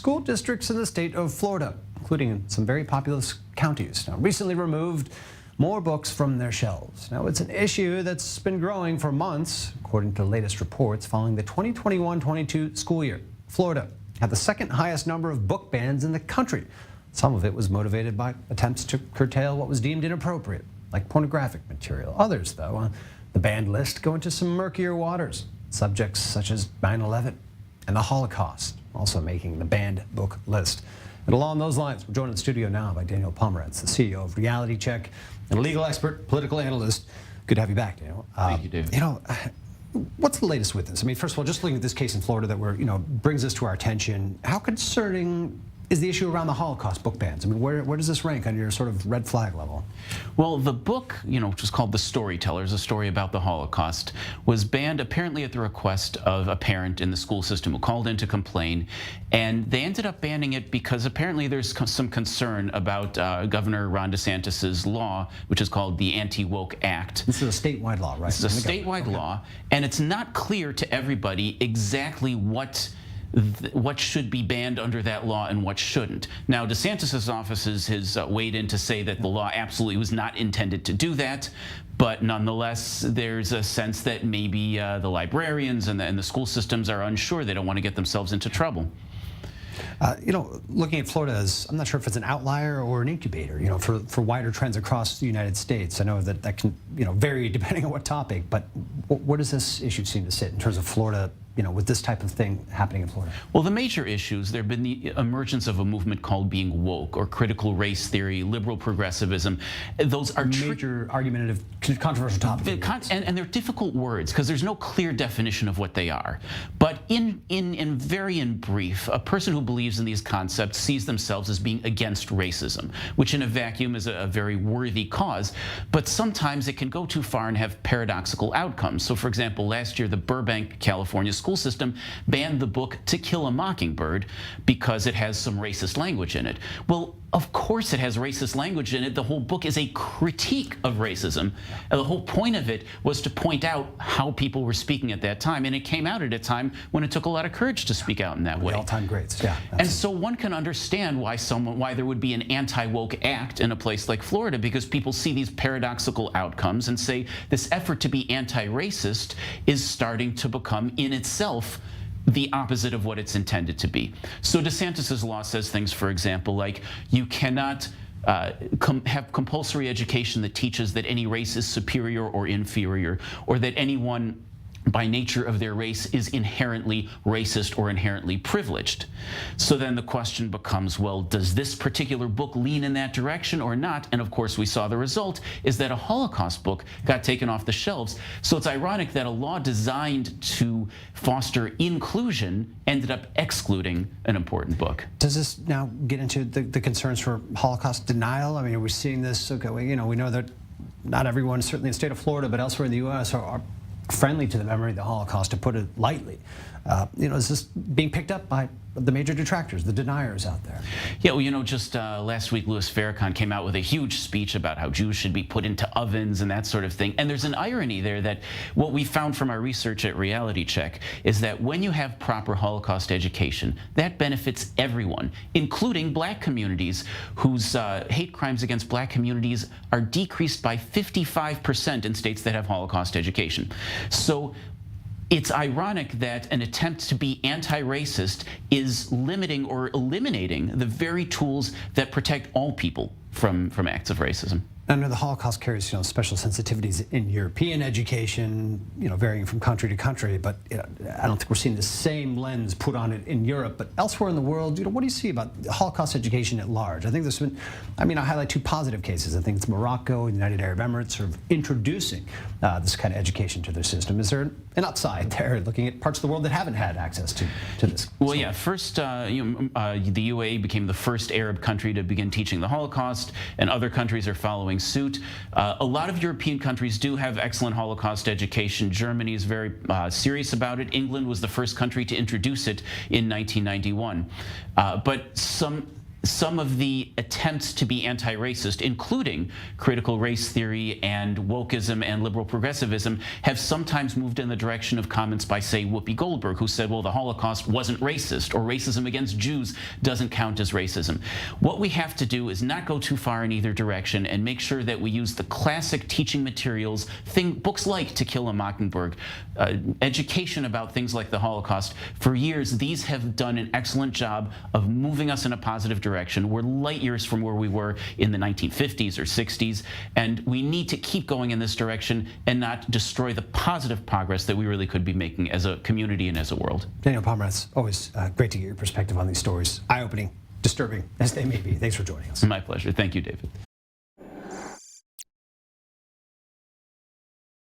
school districts in the state of Florida, including in some very populous counties, now recently removed more books from their shelves. Now, it's an issue that's been growing for months, according to the latest reports following the 2021-22 school year. Florida had the second highest number of book bans in the country. Some of it was motivated by attempts to curtail what was deemed inappropriate, like pornographic material. Others, though, on the banned list go into some murkier waters. Subjects such as 9/11 and the Holocaust also making the banned book list. And along those lines, we're joined in the studio now by Daniel Pomerets, the CEO of Reality Check, and a legal expert, political analyst. Good to have you back, Daniel. Thank you, David. You know, what's the latest with this? I mean, first of all, just looking at this case in Florida that brings us to our attention, how concerning is the issue around the Holocaust book bans? I mean, where does this rank on your sort of red flag level? Well, the book, which is called The Storytellers, a story about the Holocaust, was banned apparently at the request of a parent in the school system who called in to complain. And they ended up banning it because apparently there's some concern about Governor DeSantis' law, which is called the Anti-Woke Act. This is a statewide law, right? This is a statewide law, and it's not clear to everybody exactly what should be banned under that law and what shouldn't. Now, DeSantis' office has weighed in to say that the law absolutely was not intended to do that, but nonetheless, there's a sense that maybe the librarians and the school systems are unsure. They don't want to get themselves into trouble. Looking at Florida as, I'm not sure if it's an outlier or an incubator, for wider trends across the United States. I know that can, vary depending on what topic, but where does this issue seem to sit in terms of Florida, with this type of thing happening in Florida? Well, the major issues, there have been the emergence of a movement called being woke, or critical race theory, liberal progressivism. Those are major argumentative, controversial topics. And they're difficult words because there's no clear definition of what they are. But in brief, a person who believes in these concepts sees themselves as being against racism, which in a vacuum is a very worthy cause. But sometimes it can go too far and have paradoxical outcomes. So, for example, last year, the Burbank, California school system banned the book To Kill a Mockingbird because it has some racist language in it. Well, of course it has racist language in it. The whole book is a critique of racism. And the whole point of it was to point out how people were speaking at that time. And it came out at a time when it took a lot of courage to speak out in that way. All-time greats, yeah. And so one can understand why there would be an anti-woke act in a place like Florida, because people see these paradoxical outcomes and say this effort to be anti-racist is starting to become in itself the opposite of what it's intended to be. So DeSantis' law says things, for example, like you cannot have compulsory education that teaches that any race is superior or inferior, or that anyone by nature of their race is inherently racist or inherently privileged. So then the question becomes, well, does this particular book lean in that direction or not? And of course, we saw the result is that a Holocaust book got taken off the shelves. So it's ironic that a law designed to foster inclusion ended up excluding an important book. Does this now get into the concerns for Holocaust denial? I mean, are we seeing this? Okay, we know that not everyone, certainly in the state of Florida, but elsewhere in the U.S., are friendly to the memory of the Holocaust, to put it lightly. Is this being picked up by the major detractors, the deniers out there? Yeah, well, just last week, Louis Farrakhan came out with a huge speech about how Jews should be put into ovens and that sort of thing. And there's an irony there that what we found from our research at Reality Check is that when you have proper Holocaust education, that benefits everyone, including black communities whose hate crimes against black communities are decreased by 55% in states that have Holocaust education. So it's ironic that an attempt to be anti-racist is limiting or eliminating the very tools that protect all people from acts of racism. I know the Holocaust carries, special sensitivities in European education, varying from country to country, but I don't think we're seeing the same lens put on it in Europe. But elsewhere in the world, what do you see about Holocaust education at large? I think there's been, I highlight two positive cases. I think it's Morocco and the United Arab Emirates sort of introducing this kind of education to their system. Is there an upside there, looking at parts of the world that haven't had access to this? Well, yeah. First, the UAE became the first Arab country to begin teaching the Holocaust, and other countries are following suit. A lot of European countries do have excellent Holocaust education. Germany is very serious about it. England was the first country to introduce it in 1991. But some some of the attempts to be anti-racist, including critical race theory and wokeism and liberal progressivism, have sometimes moved in the direction of comments by, say, Whoopi Goldberg, who said, well, the Holocaust wasn't racist, or racism against Jews doesn't count as racism. What we have to do is not go too far in either direction and make sure that we use the classic teaching materials, books like To Kill a Mockingbird, education about things like the Holocaust. For years, these have done an excellent job of moving us in a positive direction. We're light years from where we were in the 1950s or 60s, and we need to keep going in this direction and not destroy the positive progress that we really could be making as a community and as a world. Daniel Pomerets, always great to get your perspective on these stories. Eye-opening, disturbing as they may be. Thanks for joining us. My pleasure. Thank you, David.